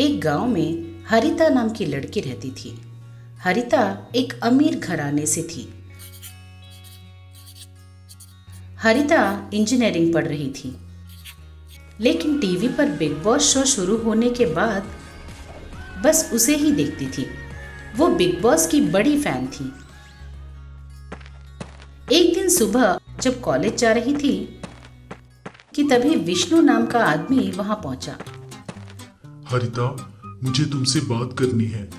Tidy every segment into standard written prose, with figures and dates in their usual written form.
एक गांव में हरिता नाम की लड़की रहती थी। हरिता एक अमीर घराने से थी। हरिता इंजीनियरिंग पढ़ रही थी, लेकिन टीवी पर बिग बॉस शो शुरू होने के बाद बस उसे ही देखती थी। वो बिग बॉस की बड़ी फैन थी। एक दिन सुबह जब कॉलेज जा रही थी कि तभी विष्णु नाम का आदमी वहां पहुंचा। हरिता, मुझे तुमसे बात करनी है।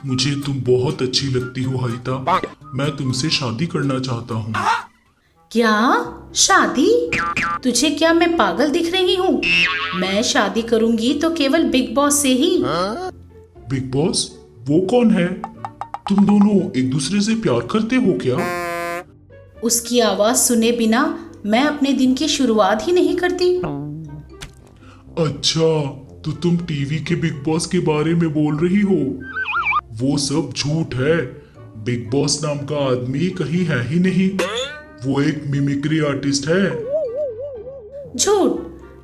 मुझे तुम बहुत अच्छी लगती हो हरिता। मैं तुमसे शादी करना चाहता हूँ। क्या शादी? तुझे क्या मैं पागल दिख रही हूँ? मैं शादी करूंगी तो केवल बिग बॉस से ही। Big boss? वो कौन है? तुम दोनों एक दूसरे से प्यार करते हो क्या? उसकी आवाज सुने बिना मैं अपने दिन की शुरुआत ही नहीं करती। अच्छा, तो तुम टीवी के बिग बॉस के बारे में बोल रही हो? वो सब झूठ है। बिग बॉस नाम का आदमी कहीं है ही नहीं। वो एक मिमिक्री आर्टिस्ट है। झूठ?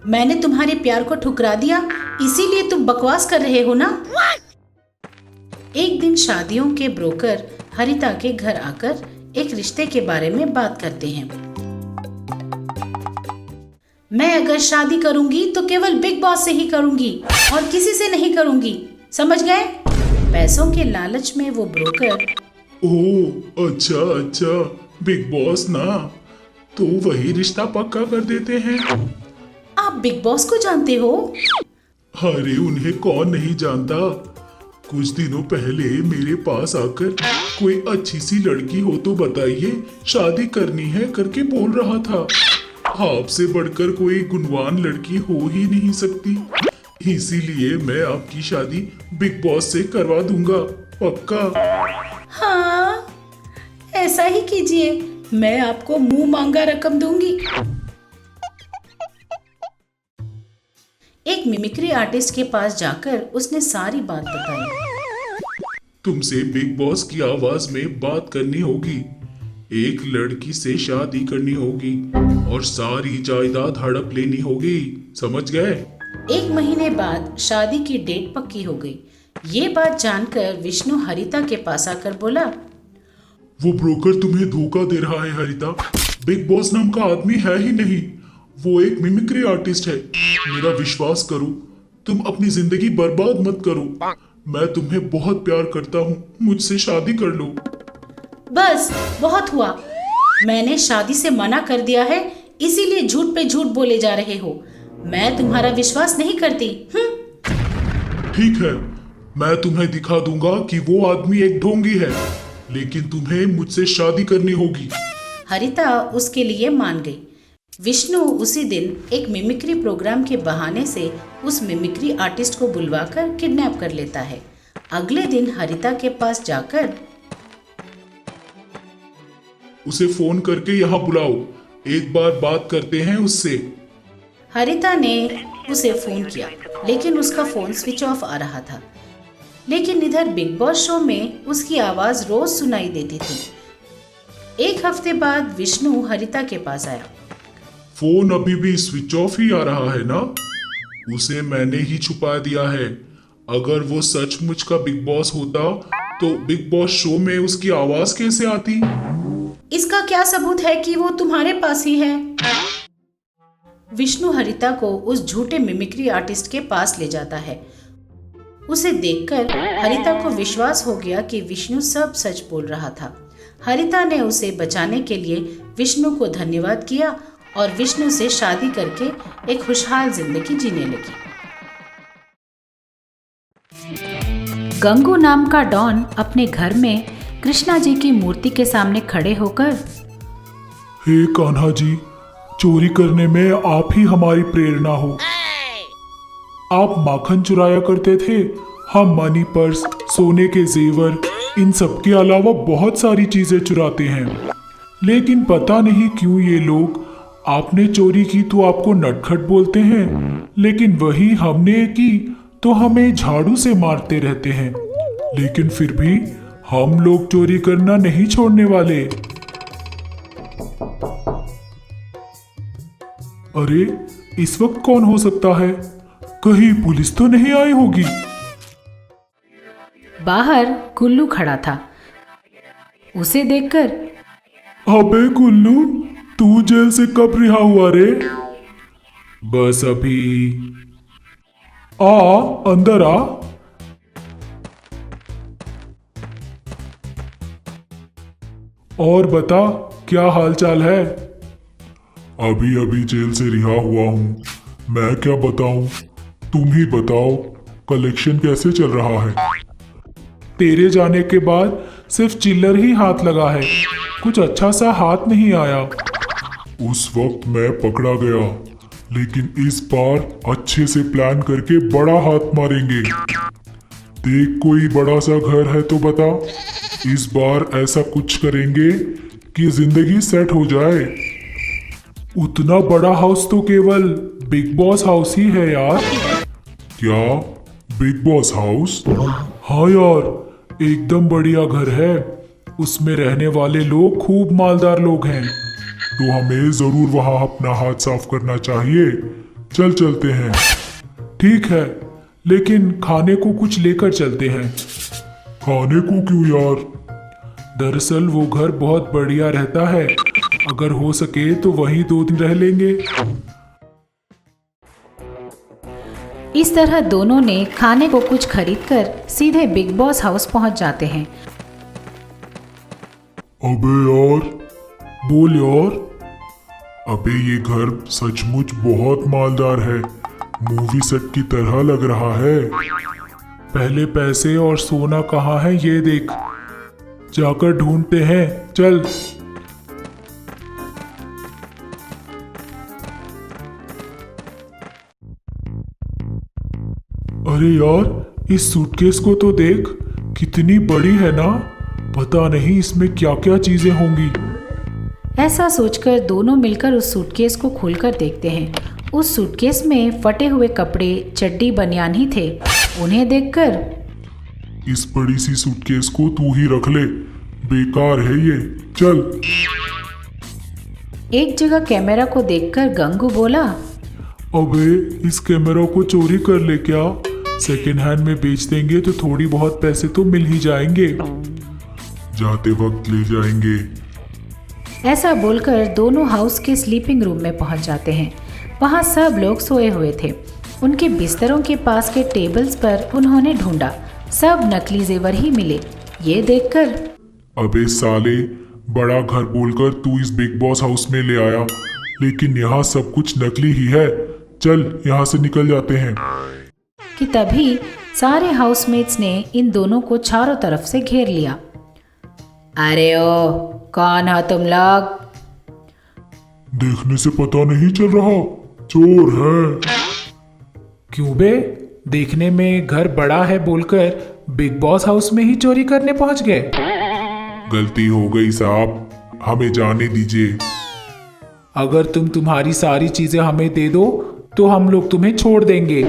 मैंने तुम्हारे प्यार को ठुकरा दिया, इसीलिए तुम बकवास कर रहे हो ना? एक दिन शादियों के ब्रोकर हरिता के घर आकर एक रिश्ते के बारे में बात करते हैं। मैं अगर शादी करूंगी तो केवल बिग बॉस से ही करूंगी और किसी से नहीं करूंगी, समझ गए? पैसों के लालच में वो ब्रोकर। ओह अच्छा, बिग बॉस ना, तो वही रिश्ता पक्का कर देते हैं। आप बिग बॉस को जानते हो? अरे उन्हें कौन नहीं जानता। कुछ दिनों पहले मेरे पास आकर कोई अच्छी सी लड़की हो तो बताइए, शादी करनी है करके बोल रहा था। आपसे बढ़कर कोई गुणवान लड़की हो ही नहीं सकती, इसीलिए मैं आपकी शादी बिग बॉस से करवा दूंगा, पक्का। हाँ, ऐसा ही कीजिए, मैं आपको मुंह मांगा रकम दूंगी। एक मिमिक्री आर्टिस्ट के पास जाकर उसने सारी बात बताई। तुमसे बिग बॉस की आवाज में बात करनी होगी, एक लड़की से शादी करनी होगी और सारी जायदाद हड़प लेनी होगी, समझ गए? एक महीने बाद शादी की डेट पक्की हो गई। ये बात जानकर विष्णु हरिता के पास आकर बोला, वो ब्रोकर तुम्हें धोखा दे रहा है हरिता। बिग बॉस नाम का आदमी है ही नहीं, वो एक मिमिक्री आर्टिस्ट है। मेरा विश्वास करो, तुम अपनी जिंदगी बर्बाद मत करो। मैं तुम्हें बहुत प्यार करता हूँ, मुझसे शादी कर लो। बस बहुत हुआ, मैंने शादी से मना कर दिया है, इसीलिए झूठ पे झूठ बोले जा रहे हो। मैं तुम्हारा विश्वास नहीं करती। ठीक है, मैं तुम्हें दिखा दूंगा कि वो आदमी एक ढोंगी है, लेकिन तुम्हें मुझसे शादी करनी होगी। हरिता उसके लिए मान गई। विष्णु उसी दिन एक मिमिक्री प्रोग्राम के बहाने से उस मिमिक्री आर्टिस्ट को बुलवाकर किडनैप कर लेता है। अगले दिन हरिता के पास जाकर, उसे फोन करके यहाँ बुलाओ, एक बार बात करते हैं उससे। हरिता ने उसे फोन किया, लेकिन उसका फोन स्विच ऑफ आ रहा था। लेकिन इधर बिग बॉस शो में उसकी आवाज रोज सुनाई देती थी। एक हफ्ते बाद विष्णु हरिता के पास आया। फोन अभी भी स्विच ऑफ ही आ रहा है ना? उसे मैंने ही छुपा दिया है। अगर वो सचमुच का बिग बॉस होता तो बिग बॉस शो में उसकी आवाज कैसे आती? इसका क्या सबूत है कि वो तुम्हारे पास ही है? विष्णु हरिता को उस झूठे मिमिक्री आर्टिस्ट के पास ले जाता है। उसे देखकर हरिता को विश्वास हो गया कि विष्णु सब सच बोल रहा था। हरिता ने उसे बचाने के लिए विष्णु को धन्यवाद किया और विष्णु से शादी करके एक खुशहाल जिंदगी जीने लगी। गंगू नाम का डॉन अपने घर में कृष्णा जी की मूर्ति के सामने खड़े होकर, हे कान्हा जी, चोरी करने में आप ही हमारी प्रेरणा हो। आप माखन चुराया करते थे, हम मनी पर्स, सोने के जेवर, इन सब के अलावा बहुत सारी चीजें चुराते हैं। लेकिन पता नहीं क्यों ये लोग आपने चोरी की तो आपको नटखट बोलते हैं, लेकिन वही हमने की तो हमें झाड़ू से मारते रहते हैं। लेकिन फिर भी हम लोग चोरी करना नहीं छोड़ने वाले। अरे इस वक्त कौन हो सकता है? कहीं पुलिस तो नहीं आई होगी। बाहर गुल्लू खड़ा था। उसे देखकर अबे गुल्लू, तू जेल से कब रिहा हुआ रे? बस अभी। आ, अंदर आ। और बता, क्या हालचाल है? अभी अभी जेल से रिहा हुआ हूँ। मैं क्या बताऊं? तुम ही बताओ, कलेक्शन कैसे चल रहा है? तेरे जाने के बाद सिर्फ चिल्लर ही हाथ लगा है, कुछ अच्छा सा हाथ नहीं आया। उस वक्त मैं पकड़ा गया, लेकिन इस बार अच्छे से प्लान करके बड़ा हाथ मारेंगे। देख, कोई बड़ा सा घर है तो बता। इस बार ऐसा कुछ करेंगे कि जिंदगी सेट हो जाए। उतना बड़ा हाउस तो केवल बिग बॉस हाउस ही है यार। क्या बिग बॉस हाउस? हाँ यार, एकदम बढ़िया घर है। उसमें रहने वाले लोग खूब मालदार लोग हैं, तो हमें जरूर वहां अपना हाथ साफ करना चाहिए। चल चलते हैं। ठीक है, लेकिन खाने को कुछ लेकर चलते हैं। खाने को क्यों यार? दरअसल वो घर बहुत बढ़िया रहता है, अगर हो सके तो वहीं 2 दिन रह लेंगे। इस तरह दोनों ने खाने को कुछ खरीदकर सीधे बिग बॉस हाउस पहुंच जाते हैं। अबे यार, बोल यार। अबे ये घर सचमुच बहुत मालदार है, मूवी सेट की तरह लग रहा है। पहले पैसे और सोना कहाँ है ये देख, जाकर ढूंढते हैं, चल। अरे यार, इस सूटकेस को तो देख, कितनी बड़ी है ना। पता नहीं इसमें क्या क्या चीजें होंगी। ऐसा सोचकर दोनों मिलकर उस सूटकेस को खोलकर देखते हैं। उस सूटकेस में फटे हुए कपड़े, चड्डी, बनियान ही थे। उन्हें देखकर इस बड़ी सी सूटकेस को तू ही रख ले, बेकार है ये, चल। एक जगह कैमरा को देखकर गंगू बोला, अबे इस कैमरा को चोरी कर ले क्या? सेकेंड हैंड में बेच देंगे तो थोड़ी बहुत पैसे तो मिल ही जाएंगे। जाते वक्त ले जाएंगे। ऐसा बोलकर दोनों हाउस के स्लीपिंग रूम में पहुंच जाते हैं। वहां सब लोग सोए हुए थे। उनके बिस्तरों के पास के टेबल्स पर उन्होंने ढूंढा, सब नकली जेवर ही मिले। ये देखकर अबे साले, बड़ा घर बोलकर तू इस बिग बॉस हाउस में ले आया, लेकिन यहाँ सब कुछ नकली ही है। चल यहाँ से निकल जाते हैं। कि तभी सारे हाउसमेट्स ने इन दोनों को चारों तरफ से घेर लिया। अरे ओ, कौन हो तुम लोग? देखने से पता नहीं चल रहा, चोर है। क्यों बे, देखने में घर बड़ा है बोलकर बिग बॉस हाउस में ही चोरी करने पहुंच गए? गलती हो गई साहब, हमें जाने दीजिए। अगर तुम्हारी सारी चीजें हमें दे दो तो हम लोग तुम्हें छोड़ देंगे।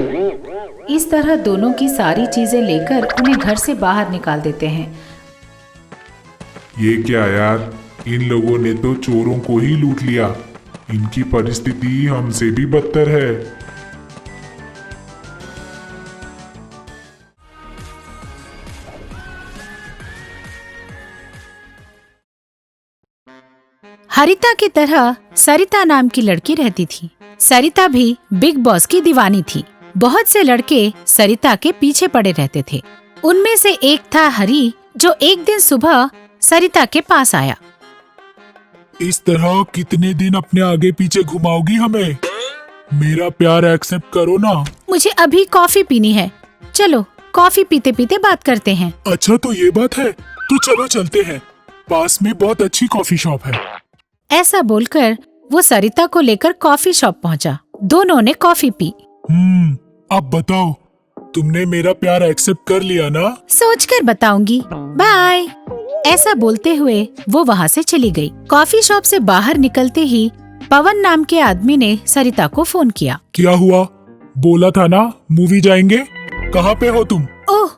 इस तरह दोनों की सारी चीजें लेकर उन्हें घर से बाहर निकाल देते हैं। ये क्या यार, इन लोगों ने तो चोरों को ही लूट लिया। इनकी परिस्थिति हमसे भी बदतर है। हरिता की तरह सरिता नाम की लड़की रहती थी। सरिता भी बिग बॉस की दीवानी थी। बहुत से लड़के सरिता के पीछे पड़े रहते थे। उनमें से एक था हरी, जो एक दिन सुबह सरिता के पास आया। इस तरह कितने दिन अपने आगे पीछे घुमाओगी हमें? मेरा प्यार एक्सेप्ट करो ना। मुझे अभी कॉफी पीनी है, चलो कॉफी पीते पीते बात करते हैं। अच्छा तो ये बात है, तो चलो चलते हैं, पास में बहुत अच्छी कॉफी शॉप है। ऐसा बोलकर वो सरिता को लेकर कॉफी शॉप पहुंचा। दोनों ने कॉफी पी। अब बताओ, तुमने मेरा प्यार एक्सेप्ट कर लिया ना? सोचकर बताऊंगी, बाय। ऐसा बोलते हुए वो वहाँ से चली गई। कॉफी शॉप से बाहर निकलते ही पवन नाम के आदमी ने सरिता को फोन किया। क्या हुआ? बोला था ना मूवी जाएंगे, कहाँ पे हो तुम? ओह,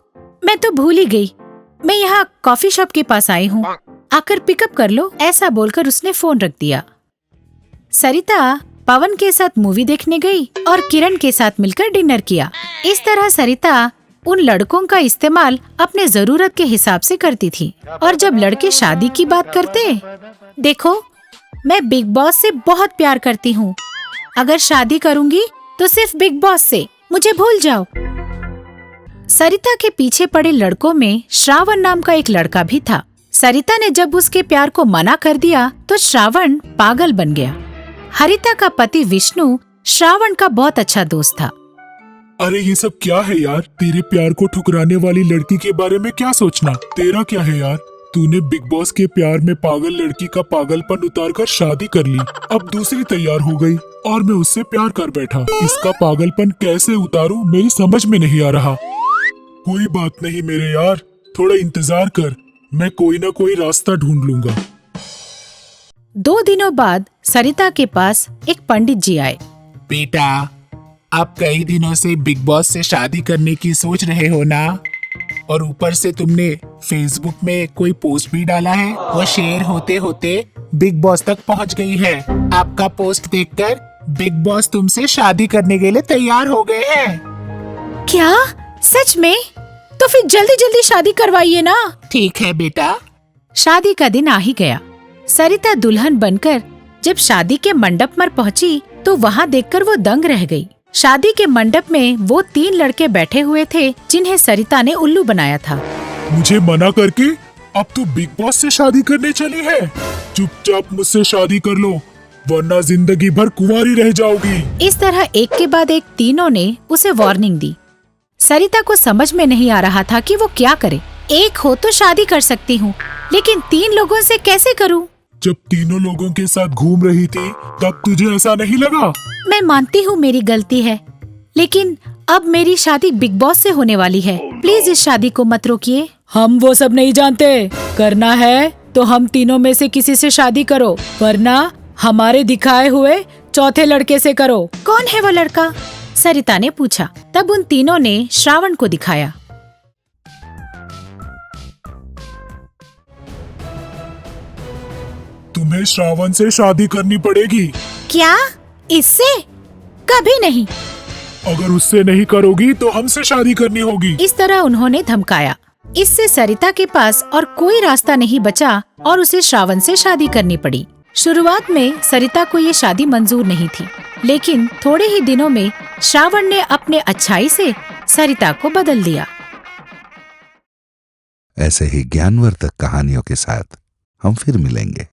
मैं तो भूल ही गई। मैं यहाँ कॉफी शॉप के पास आई हूँ, आकर पिकअप कर लो। ऐसा बोलकर उसने फोन रख दिया। सरिता पवन के साथ मूवी देखने गई और किरण के साथ मिलकर डिनर किया। इस तरह सरिता उन लड़कों का इस्तेमाल अपने जरूरत के हिसाब से करती थी। और जब लड़के शादी की बात करते, देखो मैं बिग बॉस से बहुत प्यार करती हूँ, अगर शादी करूँगी तो सिर्फ बिग बॉस से, मुझे भूल जाओ। सरिता के पीछे पड़े लड़कों में श्रावण नाम का एक लड़का भी था। सरिता ने जब उसके प्यार को मना कर दिया तो श्रावण पागल बन गया। हरिता का पति विष्णु श्रावण का बहुत अच्छा दोस्त था। अरे ये सब क्या है यार? तेरे प्यार को ठुकराने वाली लड़की के बारे में क्या सोचना? तेरा क्या है यार? तूने बिग बॉस के प्यार में पागल लड़की का पागलपन उतार कर शादी कर ली, अब दूसरी तैयार हो गई और मैं उससे प्यार कर बैठा। इसका पागलपन कैसे उतारूं मेरी समझ में नहीं आ रहा। कोई बात नहीं मेरे यार, थोड़ा इंतजार कर, मैं कोई ना कोई रास्ता ढूंढ लूंगा। 2 दिनों बाद सरिता के पास एक पंडित जी आए। बेटा, आप कई दिनों से बिग बॉस से शादी करने की सोच रहे हो ना? और ऊपर से तुमने फेसबुक में कोई पोस्ट भी डाला है, वो शेयर होते होते बिग बॉस तक पहुंच गई है। आपका पोस्ट देखकर बिग बॉस तुमसे शादी करने के लिए तैयार हो गए हैं। क्या सच में? तो फिर जल्दी जल्दी शादी करवाइए ना। ठीक है बेटा। शादी का दिन आ ही गया। सरिता दुल्हन बनकर जब शादी के मंडप पर पहुंची तो वहां देखकर वो दंग रह गई। शादी के मंडप में वो 3 लड़के बैठे हुए थे जिन्हें सरिता ने उल्लू बनाया था। मुझे मना करके अब तू बिग बॉस से शादी करने चली है? चुपचाप मुझसे शादी कर लो, वरना जिंदगी भर कुंवारी रह जाओगी। इस तरह एक के बाद एक तीनों ने उसे वार्निंग दी। सरिता को समझ में नहीं आ रहा था कि वो क्या करे। एक हो तो शादी कर सकती हूँ, लेकिन 3 लोगों से कैसे करूँ? जब तीनों लोगों के साथ घूम रही थी तब तुझे ऐसा नहीं लगा? मैं मानती हूँ मेरी गलती है, लेकिन अब मेरी शादी बिग बॉस से होने वाली है। प्लीज इस शादी को मत रोकिए। हम वो सब नहीं जानते। करना है तो हम तीनों में से किसी से शादी करो, वरना हमारे दिखाए हुए चौथे लड़के से करो। कौन है वो लड़का? सरिता ने पूछा। तब उन तीनों ने श्रावण को दिखाया। तुम्हें श्रावण से शादी करनी पड़ेगी। क्या? इससे? कभी नहीं। अगर उससे नहीं करोगी तो हमसे शादी करनी होगी। इस तरह उन्होंने धमकाया। इससे सरिता के पास और कोई रास्ता नहीं बचा और उसे श्रावण से शादी करनी पड़ी। शुरुआत में सरिता को ये शादी मंजूर नहीं थी, लेकिन थोड़े ही दिनों में श्रावण ने अपने अच्छाई से सरिता को बदल दिया। ऐसे ही ज्ञानवर्धक कहानियों के साथ हम फिर मिलेंगे।